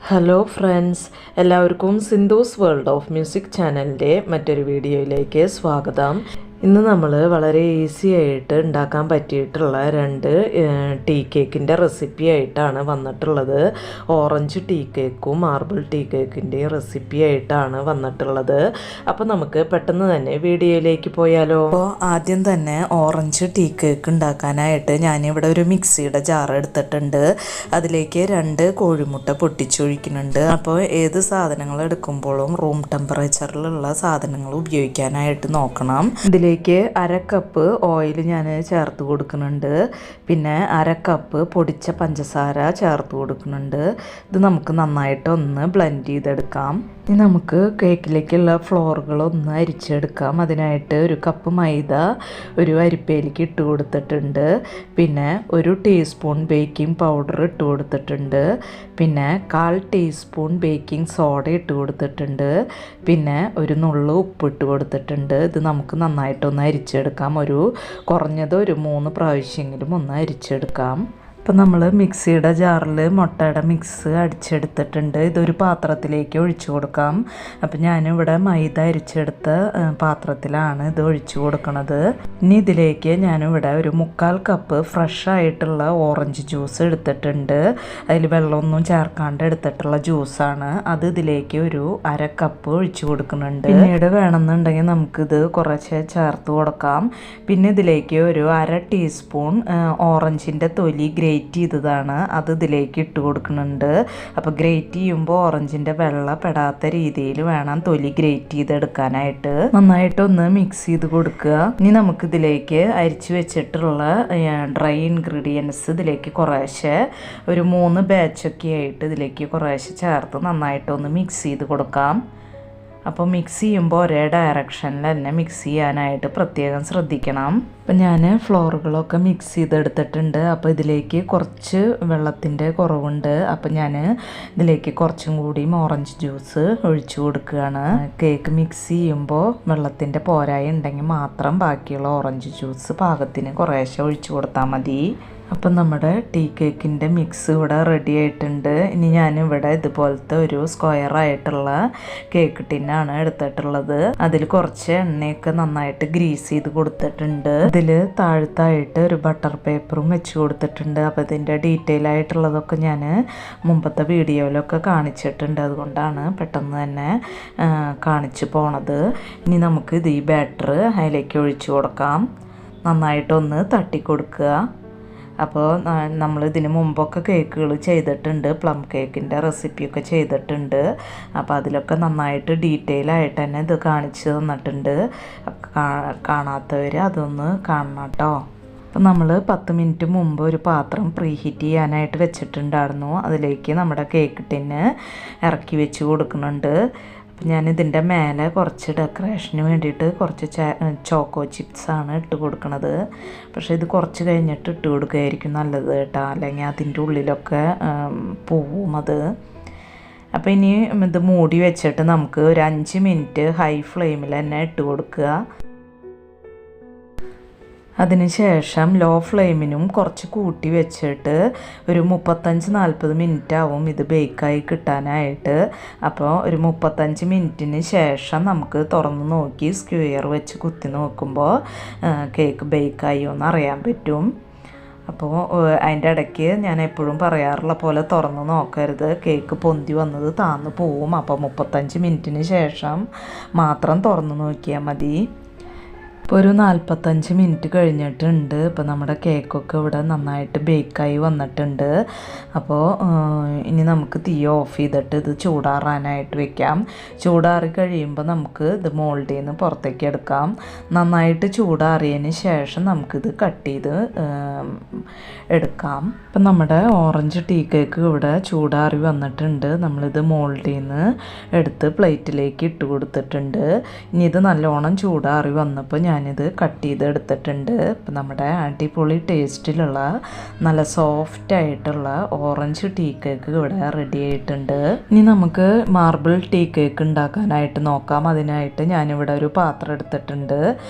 Hello friends, എല്ലാവർക്കും Sindhu's world of music ചാനലിൻ്റെ മറ്റൊരു വീഡിയോയിലേക്ക് സ്വാഗതം. ഇന്ന് നമ്മൾ വളരെ ഈസി ആയിട്ട് ഉണ്ടാക്കാൻ പറ്റിയിട്ടുള്ള രണ്ട് ടീ കേക്കിൻ്റെ റെസിപ്പി ആയിട്ടാണ് വന്നിട്ടുള്ളത്. ഓറഞ്ച് ടീ കേക്കും മാർബിൾ ടീ കേക്കിൻ്റെയും റെസിപ്പി ആയിട്ടാണ് വന്നിട്ടുള്ളത്. അപ്പോൾ നമുക്ക് പെട്ടെന്ന് തന്നെ വീഡിയോയിലേക്ക് പോയാലോ. അപ്പോൾ ആദ്യം തന്നെ ഓറഞ്ച് ടീ കേക്ക് ഉണ്ടാക്കാനായിട്ട് ഞാനിവിടെ ഒരു മിക്സിയുടെ ജാർ എടുത്തിട്ടുണ്ട്. അതിലേക്ക് 2 കോഴിമുട്ട പൊട്ടിച്ചൊഴിക്കുന്നുണ്ട്. അപ്പോൾ ഏത് സാധനങ്ങൾ എടുക്കുമ്പോഴും റൂം ടെമ്പറേച്ചറിലുള്ള സാധനങ്ങൾ ഉപയോഗിക്കാനായിട്ട് നോക്കണം. ഇതിലേക്ക് 1/2 കപ്പ് ഓയിൽ ഞാൻ ചേർത്ത് കൊടുക്കുന്നുണ്ട്. പിന്നെ 1/2 കപ്പ് പൊടിച്ച പഞ്ചസാര ചേർത്ത് കൊടുക്കുന്നുണ്ട്. ഇത് നമുക്ക് നന്നായിട്ടൊന്ന് ബ്ലെൻഡ് ചെയ്തെടുക്കാം. ഇനി നമുക്ക് കേക്കിലേക്കുള്ള ഫ്ലോറുകളൊന്ന് അരിച്ചെടുക്കാം. അതിനായിട്ട് 1 കപ്പ് മൈദ ഒരു അരിപ്പയിലേക്ക് ഇട്ട് കൊടുത്തിട്ടുണ്ട്. പിന്നെ 1 ടീസ്പൂൺ ബേക്കിംഗ് പൗഡർ ഇട്ട് കൊടുത്തിട്ടുണ്ട്. പിന്നെ 1/4 ടീസ്പൂൺ ബേക്കിംഗ് സോഡ ഇട്ട് കൊടുത്തിട്ടുണ്ട്. പിന്നെ 1 നുള്ളു ഉപ്പ് ഇട്ട് കൊടുത്തിട്ടുണ്ട്. ഇത് നമുക്ക് നന്നായിട്ടൊന്ന് അരിച്ചെടുക്കാം. കുറഞ്ഞത് 3 പ്രാവശ്യമെങ്കിലും ഒന്ന് അരിച്ചെടുക്കാം. ഇപ്പം നമ്മൾ മിക്സിയുടെ ജാറിൽ മുട്ടയുടെ മിക്സ് അടിച്ചെടുത്തിട്ടുണ്ട്. ഇതൊരു പാത്രത്തിലേക്ക് ഒഴിച്ചു കൊടുക്കാം. അപ്പം ഞാനിവിടെ മൈദ അരിച്ചെടുത്ത പാത്രത്തിലാണ് ഇത് ഒഴിച്ചു കൊടുക്കുന്നത്. ഇനി ഇതിലേക്ക് ഞാനിവിടെ 1/4 കപ്പ് ഫ്രഷ് ആയിട്ടുള്ള ഓറഞ്ച് ജ്യൂസ് എടുത്തിട്ടുണ്ട്. അതിൽ വെള്ളമൊന്നും ചേർക്കാണ്ട് എടുത്തിട്ടുള്ള ജ്യൂസാണ്. അത് ഇതിലേക്ക് 1/2 കപ്പ് ഒഴിച്ചു കൊടുക്കുന്നുണ്ട്. പിന്നീട് വേണമെന്നുണ്ടെങ്കിൽ നമുക്കിത് കുറച്ച് ചേർത്ത് കൊടുക്കാം. പിന്നെ ഇതിലേക്ക് 1/2 ടീസ്പൂൺ ഓറഞ്ചിൻ്റെ തൊലി ഗ്രേറ്റ് ചെയ്തതാണ്, അത് ഇതിലേക്ക് ഇട്ട് കൊടുക്കുന്നുണ്ട്. അപ്പോൾ ഗ്രേറ്റ് ചെയ്യുമ്പോൾ ഓറഞ്ചിൻ്റെ വെള്ള പെടാത്ത രീതിയിൽ വേണം തൊലി ഗ്രേറ്റ് ചെയ്തെടുക്കാനായിട്ട്. നന്നായിട്ടൊന്ന് മിക്സ് ചെയ്ത് കൊടുക്കുക. ഇനി നമുക്കിതിലേക്ക് അരിച്ചു വെച്ചിട്ടുള്ള ഡ്രൈ ഇൻഗ്രീഡിയൻസ് ഇതിലേക്ക് കുറേശ്ശെ 3 ബാച്ചൊക്കെ ആയിട്ട് ഇതിലേക്ക് കുറേശ്ശെ ചേർത്ത് നന്നായിട്ടൊന്ന് മിക്സ് ചെയ്ത് കൊടുക്കാം. അപ്പോൾ മിക്സ് ചെയ്യുമ്പോൾ ഒരേ ഡയറക്ഷനിൽ തന്നെ മിക്സ് ചെയ്യാനായിട്ട് പ്രത്യേകം ശ്രദ്ധിക്കണം. അപ്പം ഞാൻ ഫ്ലോറുകളൊക്കെ മിക്സ് ചെയ്തെടുത്തിട്ടുണ്ട്. അപ്പോൾ ഇതിലേക്ക് കുറച്ച് വെള്ളത്തിൻ്റെ കുറവുണ്ട്. അപ്പം ഞാൻ ഇതിലേക്ക് കുറച്ചും കൂടി ഓറഞ്ച് ജ്യൂസ് ഒഴിച്ചു കൊടുക്കുകയാണ്. കേക്ക് മിക്സ് ചെയ്യുമ്പോൾ വെള്ളത്തിൻ്റെ പോരായ ഉണ്ടെങ്കിൽ മാത്രം ബാക്കിയുള്ള ഓറഞ്ച് ജ്യൂസ് പാകത്തിന് കുറേശ്ശെ ഒഴിച്ചു കൊടുത്താൽ മതി. അപ്പം നമ്മുടെ ടീ കേക്കിൻ്റെ മിക്സ് ഇവിടെ റെഡി ആയിട്ടുണ്ട്. ഇനി ഞാനിവിടെ ഇതുപോലത്തെ ഒരു സ്ക്വയറായിട്ടുള്ള കേക്ക് ടിന്നാണ് എടുത്തിട്ടുള്ളത്. അതിൽ കുറച്ച് എണ്ണയൊക്കെ നന്നായിട്ട് ഗ്രീസ് ചെയ്ത് കൊടുത്തിട്ടുണ്ട്. ഇതിൽ താഴത്തായിട്ട് ഒരു ബട്ടർ പേപ്പറും വെച്ച് കൊടുത്തിട്ടുണ്ട്. അപ്പോൾ ഇതിൻ്റെ ഡീറ്റെയിൽ ആയിട്ടുള്ളതൊക്കെ ഞാൻ മുമ്പത്തെ വീഡിയോയിലൊക്കെ കാണിച്ചിട്ടുണ്ട്. അതുകൊണ്ടാണ് പെട്ടെന്ന് തന്നെ കാണിച്ചു പോണത്. ഇനി നമുക്ക് ഇത് ഈ ബാറ്റർ അതിലേക്ക് ഒഴിച്ചു കൊടുക്കാം. നന്നായിട്ടൊന്ന് തട്ടിക്കൊടുക്കുക. അപ്പോൾ നമ്മൾ ഇതിന് മുമ്പൊക്കെ കേക്കുകൾ ചെയ്തിട്ടുണ്ട്, പ്ലം കേക്കിൻ്റെ റെസിപ്പിയൊക്കെ ചെയ്തിട്ടുണ്ട്. അപ്പോൾ അതിലൊക്കെ നന്നായിട്ട് ഡീറ്റെയിൽ ആയിട്ട് തന്നെ ഇത് കാണിച്ചു തന്നിട്ടുണ്ട്. കാണാത്തവർ അതൊന്ന് കാണണം കേട്ടോ. അപ്പം നമ്മൾ 10 മിനിറ്റ് മുമ്പ് ഒരു പാത്രം പ്രീ ഹീറ്റ് ചെയ്യാനായിട്ട് വെച്ചിട്ടുണ്ടായിരുന്നു. അതിലേക്ക് നമ്മുടെ കേക്ക് ടിന്ന് ഇറക്കി വെച്ച് കൊടുക്കുന്നുണ്ട്. ഞാനിതിൻ്റെ മേലെ കുറച്ച് ഡെക്കറേഷന് വേണ്ടിയിട്ട് കുറച്ച് ചോക്കോ ചിപ്സാണ് ഇട്ട് കൊടുക്കുന്നത്. പക്ഷേ ഇത് കുറച്ച് കഴിഞ്ഞിട്ട് ഇട്ട് കൊടുക്കുകയായിരിക്കും നല്ലത് കേട്ടോ, അല്ലെങ്കിൽ അതിൻ്റെ ഉള്ളിലൊക്കെ പോവും അത്. അപ്പോൾ ഇനി ഇത് മൂടി വെച്ചിട്ട് നമുക്ക് ഒരു 5 മിനിറ്റ് ഹൈ ഫ്ലെയിമിൽ തന്നെ ഇട്ട് കൊടുക്കുക. അതിനുശേഷം ലോ ഫ്ലെയിമിനും കുറച്ച് കൂട്ടി വെച്ചിട്ട് ഒരു 35-40 മിനിറ്റ് ആവും ഇത് ബേക്കായി കിട്ടാനായിട്ട്. അപ്പോൾ ഒരു 35 മിനിറ്റിന് ശേഷം നമുക്ക് തുറന്ന് നോക്കി സ്ക്വയർ വെച്ച് കുത്തി നോക്കുമ്പോൾ കേക്ക് ബേക്കായി എന്ന് അറിയാൻ പറ്റും. അപ്പോൾ അതിൻ്റെ ഇടയ്ക്ക് ഞാൻ എപ്പോഴും പറയാറുള്ള പോലെ തുറന്ന് നോക്കരുത്, കേക്ക് പൊന്തി വന്നത് താന്ന് പോവും. അപ്പോൾ 35 മിനിറ്റിന് ശേഷം മാത്രം തുറന്ന് നോക്കിയാൽ മതി. ഇപ്പോൾ ഒരു 45 മിനിറ്റ് കഴിഞ്ഞിട്ടുണ്ട്. ഇപ്പോൾ നമ്മുടെ കേക്കൊക്കെ ഇവിടെ നന്നായിട്ട് ബേക്കായി വന്നിട്ടുണ്ട്. അപ്പോൾ ഇനി നമുക്ക് തീ ഓഫ് ചെയ്തിട്ട് ഇത് ചൂടാറാനായിട്ട് വെക്കാം. ചൂടാറി കഴിയുമ്പോൾ നമുക്ക് ഇത് മോൾഡിൽ നിന്ന് പുറത്തേക്ക് എടുക്കാം. നന്നായിട്ട് ചൂടാറിയതിന് ശേഷം നമുക്കിത് കട്ട് ചെയ്ത് എടുക്കാം. ഇപ്പം നമ്മുടെ ഓറഞ്ച് ടീ കേക്ക് ഇവിടെ ചൂടാറി വന്നിട്ടുണ്ട്. നമ്മളിത് മോൾഡിൽ നിന്ന് എടുത്ത് പ്ലേറ്റിലേക്ക് ഇട്ട് കൊടുത്തിട്ടുണ്ട്. ഇനി ഇത് നല്ലോണം ചൂടാറി വന്നപ്പോൾ ഞാനിത് കട്ട് ചെയ്തെടുത്തിട്ടുണ്ട്. ഇപ്പം നമ്മുടെ അടിപൊളി ടേസ്റ്റിലുള്ള നല്ല സോഫ്റ്റായിട്ടുള്ള ഓറഞ്ച് ടീ കേക്ക് ഇവിടെ റെഡി ആയിട്ടുണ്ട്. ഇനി നമുക്ക് മാർബിൾ ടീ കേക്ക് ഉണ്ടാക്കാനായിട്ട് നോക്കാം. അതിനായിട്ട് ഞാനിവിടെ ഒരു പാത്രം എടുത്തിട്ടുണ്ട്.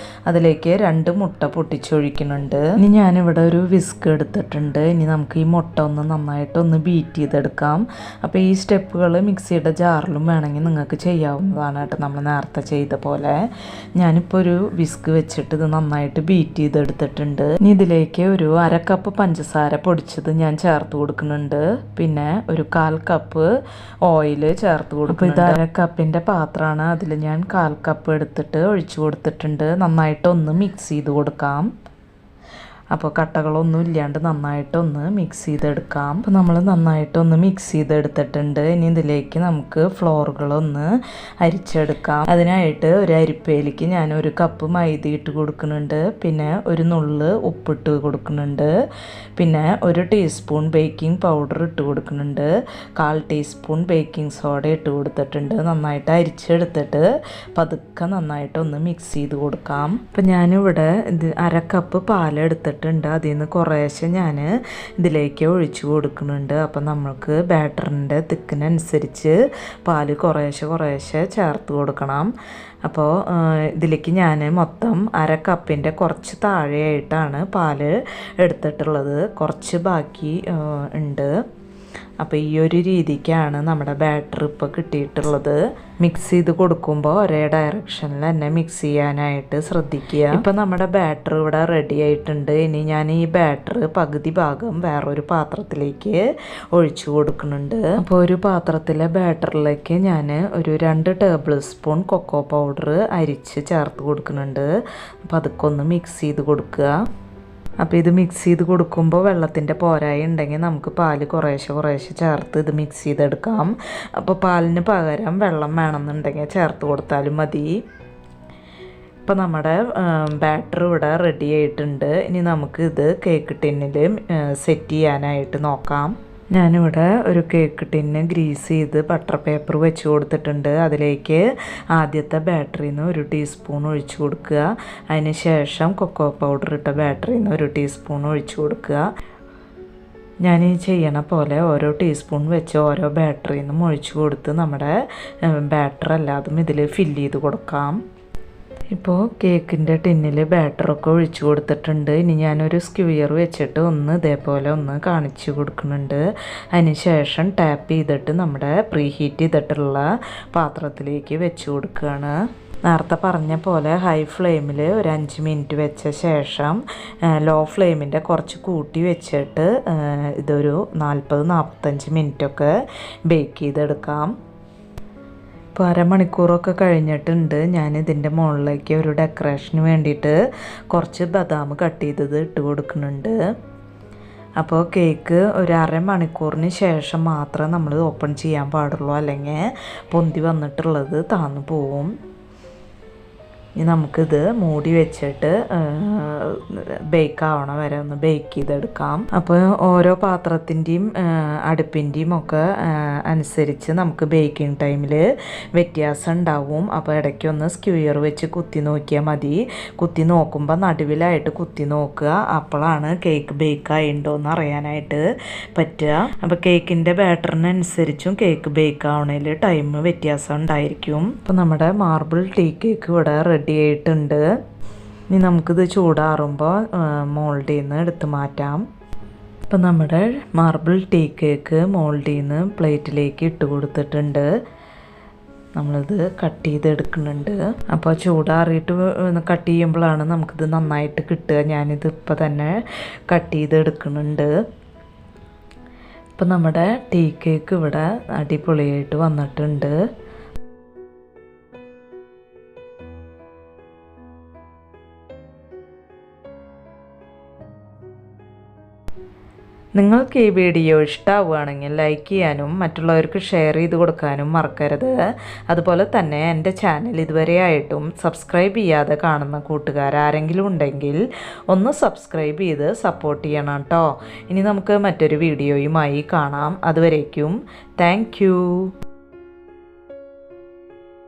അതിലേക്ക് 2 മുട്ട പൊട്ടിച്ചൊഴിക്കുന്നുണ്ട്. ഇനി ഞാനിവിടെ ഒരു വിസ്ക് എടുത്തിട്ടുണ്ട്. ഇനി നമുക്ക് ഈ മുട്ട ഒന്ന് നന്നായിട്ടൊന്ന് ബീറ്റ് ചെയ്തെടുക്കാം. അപ്പോൾ ഈ സ്റ്റെപ്പുകൾ മിക്സിയുടെ ജാറിലും വേണമെങ്കിൽ നിങ്ങൾക്ക് ചെയ്യാവുന്നതാണ് കേട്ടോ, നമ്മൾ നേരത്തെ ചെയ്ത പോലെ. ഞാനിപ്പോൾ ഒരു വിസ്ക് വെച്ചിട്ട് ഇത് നന്നായിട്ട് ബീറ്റ് ചെയ്തെടുത്തിട്ടുണ്ട്. ഇനി ഇതിലേക്ക് ഒരു 1/2 കപ്പ് പഞ്ചസാര പൊടിച്ചത് ഞാൻ ചേർത്ത് കൊടുക്കുന്നുണ്ട്. പിന്നെ ഒരു 1/4 കപ്പ് ഓയിൽ ചേർത്ത് കൊടുക്കും. ഇത് 1/2 കപ്പിൻ്റെ പാത്രമാണ്. അതിൽ ഞാൻ 1/4 കപ്പ് എടുത്തിട്ട് ഒഴിച്ചു കൊടുത്തിട്ടുണ്ട്. നന്നായിട്ടൊന്ന് മിക്സ് ചെയ്ത് കൊടുക്കാം. അപ്പോൾ കട്ടകളൊന്നും ഇല്ലാണ്ട് നന്നായിട്ടൊന്ന് മിക്സ് ചെയ്തെടുക്കാം. അപ്പോൾ നമ്മൾ നന്നായിട്ടൊന്ന് മിക്സ് ചെയ്തെടുത്തിട്ടുണ്ട്. ഇനി ഇതിലേക്ക് നമുക്ക് ഫ്ലോറുകളൊന്ന് അരിച്ചെടുക്കാം. അതിനായിട്ട് ഒരു അരിപ്പയിലേക്ക് ഞാൻ 1 കപ്പ് മൈദ ഇട്ട് കൊടുക്കുന്നുണ്ട്. പിന്നെ ഒരു നുള്ള് ഉപ്പിട്ട് കൊടുക്കുന്നുണ്ട്. പിന്നെ 1 ടീസ്പൂൺ ബേക്കിംഗ് പൗഡർ ഇട്ട് കൊടുക്കുന്നുണ്ട്. 1/4 ടീസ്പൂൺ ബേക്കിംഗ് സോഡ ഇട്ട് കൊടുത്തിട്ടുണ്ട്. നന്നായിട്ട് അരിച്ചെടുത്തിട്ട് പതുക്കെ നന്നായിട്ടൊന്ന് മിക്സ് ചെയ്ത് കൊടുക്കാം. അപ്പം ഞാനിവിടെ 1/2 കപ്പ് പാലെടുത്തിട്ട് അതിൽ നിന്ന് കുറേശ്ശെ ഞാൻ ഇതിലേക്ക് ഒഴിച്ചു കൊടുക്കുന്നുണ്ട്. അപ്പം നമുക്ക് ബാറ്ററിൻ്റെ തിക്കിനനുസരിച്ച് പാല് കുറേശ്ശെ ചേർത്ത് കൊടുക്കണം. അപ്പോൾ ഇതിലേക്ക് ഞാൻ മൊത്തം 1/2 കപ്പിൻ്റെ കുറച്ച് താഴെയായിട്ടാണ് പാല് എടുത്തിട്ടുള്ളത്. കുറച്ച് ബാക്കി ഉണ്ട്. അപ്പോൾ ഈ ഒരു രീതിക്കാണ് നമ്മുടെ ബാറ്റർ ഇപ്പോൾ കിട്ടിയിട്ടുള്ളത്. മിക്സ് ചെയ്ത് കൊടുക്കുമ്പോൾ ഒരേ ഡയറക്ഷനിൽ തന്നെ മിക്സ് ചെയ്യാനായിട്ട് ശ്രദ്ധിക്കുക. ഇപ്പം നമ്മുടെ ബാറ്റർ ഇവിടെ റെഡി ആയിട്ടുണ്ട്. ഇനി ഞാൻ ഈ ബാറ്റർ പകുതി ഭാഗം വേറൊരു പാത്രത്തിലേക്ക് ഒഴിച്ചു കൊടുക്കുന്നുണ്ട്. അപ്പോൾ ഒരു പാത്രത്തിലെ ബാറ്ററിലേക്ക് ഞാൻ ഒരു 2 ടേബിൾ സ്പൂൺ കൊക്കോ പൗഡർ അരിച്ച് ചേർത്ത് കൊടുക്കുന്നുണ്ട്. അപ്പോൾ അതൊക്കെ ഒന്ന് മിക്സ് ചെയ്ത് കൊടുക്കുക. അപ്പോൾ ഇത് മിക്സ് ചെയ്ത് കൊടുക്കുമ്പോൾ വെള്ളത്തിൻ്റെ പോരായി ഉണ്ടെങ്കിൽ നമുക്ക് പാല് കുറേശ്ശെ ചേർത്ത് ഇത് മിക്സ് ചെയ്തെടുക്കാം. അപ്പോൾ പാലിന് പകരം വെള്ളം വേണമെന്നുണ്ടെങ്കിൽ ചേർത്ത് കൊടുത്താലും മതി. ഇപ്പോൾ നമ്മുടെ ബാറ്റർ ഇവിടെ റെഡി ആയിട്ടുണ്ട്. ഇനി നമുക്ക് ഇത് കേക്ക് ടിന്നിൽ സെറ്റ് ചെയ്യാനായിട്ട് നോക്കാം. ഞാനിവിടെ ഒരു കേക്ക് ടിന്ന് ഗ്രീസ് ചെയ്ത് ബട്ടർ പേപ്പർ വെച്ച് കൊടുത്തിട്ടുണ്ട്. അതിലേക്ക് ആദ്യത്തെ ബാറ്ററിയിൽ നിന്ന് 1 ടീസ്പൂൺ ഒഴിച്ചു കൊടുക്കുക. അതിന് ശേഷം കൊക്കോ പൗഡർ ഇട്ട ബാറ്ററിയിൽ നിന്ന് 1 ടീസ്പൂൺ ഒഴിച്ചു കൊടുക്കുക. ഞാൻ ഈ ചെയ്യണ പോലെ ഓരോ ടീസ്പൂൺ വെച്ച് ഓരോ ബാറ്ററിയിൽ നിന്നും ഒഴിച്ചു കൊടുത്ത് നമ്മുടെ ബാറ്റർ എല്ലാതും ഇതിൽ ഫില്ല് ചെയ്ത് കൊടുക്കാം. ഇപ്പോൾ കേക്കിൻ്റെ ടിന്നിൽ ബാറ്ററൊക്കെ ഒഴിച്ചു കൊടുത്തിട്ടുണ്ട്. ഇനി ഞാനൊരു സ്ക്വയർ വെച്ചിട്ട് ഒന്ന് ഇതേപോലെ ഒന്ന് കാണിച്ചു കൊടുക്കുന്നുണ്ട്. അതിന് ശേഷം ടാപ്പ് ചെയ്തിട്ട് നമ്മുടെ പ്രീ ഹീറ്റ് ചെയ്തിട്ടുള്ള പാത്രത്തിലേക്ക് വെച്ച് കൊടുക്കുകയാണ്. നേരത്തെ പറഞ്ഞ പോലെ ഹൈ ഫ്ലെയിമിൽ ഒരു 5 മിനിറ്റ് വെച്ച ശേഷം ലോ ഫ്ലെയിമിൻ്റെ കുറച്ച് കൂട്ടി വെച്ചിട്ട് ഇതൊരു 40-45 മിനിറ്റൊക്കെ ബേക്ക് ചെയ്തെടുക്കാം. ഇപ്പോൾ 1/2 മണിക്കൂറൊക്കെ കഴിഞ്ഞിട്ടുണ്ട്. ഞാൻ ഇതിൻ്റെ മുകളിലേക്ക് ഒരു ഡെക്കറേഷന് വേണ്ടിയിട്ട് കുറച്ച് ബദാം കട്ട് ചെയ്തത് ഇട്ട് കൊടുക്കുന്നുണ്ട്. അപ്പോൾ കേക്ക് ഒരു 1/2 മണിക്കൂറിന് ശേഷം മാത്രമേ നമ്മൾ ഓപ്പൺ ചെയ്യാൻ പാടുള്ളൂ, അല്ലെങ്കിൽ പൊന്തി വന്നിട്ടുള്ളത് താന്നു പോവും. ഇനി നമുക്കിത് മൂടി വെച്ചിട്ട് ബേക്ക് ആവണ വരെ ഒന്ന് ബേക്ക് ചെയ്തെടുക്കാം. അപ്പോൾ ഓരോ പാത്രത്തിൻ്റെയും അടുപ്പിൻ്റെയും ഒക്കെ അനുസരിച്ച് നമുക്ക് ബേക്കിംഗ് ടൈമിൽ വ്യത്യാസം ഉണ്ടാവും. അപ്പോൾ ഇടയ്ക്കൊന്ന് സ്ക്വയർ വെച്ച് കുത്തി നോക്കിയാൽ മതി. കുത്തി നോക്കുമ്പോൾ നടുവിലായിട്ട് കുത്തി നോക്കുക. അപ്പോഴാണ് കേക്ക് ബേക്ക് ആയിട്ടുണ്ടോയെന്ന് അറിയാനായിട്ട് പറ്റുക. അപ്പോൾ കേക്കിൻ്റെ ബാറ്ററിനനുസരിച്ചും കേക്ക് ബേക്ക് ആവണതിൽ ടൈം വ്യത്യാസം ഉണ്ടായിരിക്കും. അപ്പോൾ നമ്മുടെ മാർബിൾ ടീ കേക്ക് ഇവിടെ റെഡി ആയിട്ടുണ്ട്. ഇനി നമുക്കിത് ചൂടാറുമ്പോൾ മോൾഡിൽ നിന്ന് എടുത്ത് മാറ്റാം. ഇപ്പം നമ്മുടെ മാർബിൾ ടീ കേക്ക് മോൾഡിൽ നിന്ന് പ്ലേറ്റിലേക്ക് ഇട്ട് കൊടുത്തിട്ടുണ്ട്. നമ്മളിത് കട്ട് ചെയ്തെടുക്കുന്നുണ്ട്. അപ്പോൾ ചൂടാറിയിട്ട് കട്ട് ചെയ്യുമ്പോഴാണ് നമുക്കിത് നന്നായിട്ട് കിട്ടുക. ഞാനിത് ഇപ്പം തന്നെ കട്ട് ചെയ്തെടുക്കുന്നുണ്ട്. ഇപ്പം നമ്മുടെ ടീ കേക്ക് ഇവിടെ അടിപൊളിയായിട്ട് വന്നിട്ടുണ്ട്. നിങ്ങൾക്ക് ഈ വീഡിയോ ഇഷ്ടമാവുകയാണെങ്കിൽ ലൈക്ക് ചെയ്യാനും മറ്റുള്ളവർക്ക് ഷെയർ ചെയ്ത് കൊടുക്കാനും മറക്കരുത്. അതുപോലെ തന്നെ എൻ്റെ ചാനൽ ഇതുവരെയായിട്ടും സബ്സ്ക്രൈബ് ചെയ്യാതെ കാണുന്ന കൂട്ടുകാർ ആരെങ്കിലും ഉണ്ടെങ്കിൽ ഒന്ന് സബ്സ്ക്രൈബ് ചെയ്ത് സപ്പോർട്ട് ചെയ്യണം കേട്ടോ. ഇനി നമുക്ക് മറ്റൊരു വീഡിയോയുമായി കാണാം. അതുവരേക്കും താങ്ക് യു.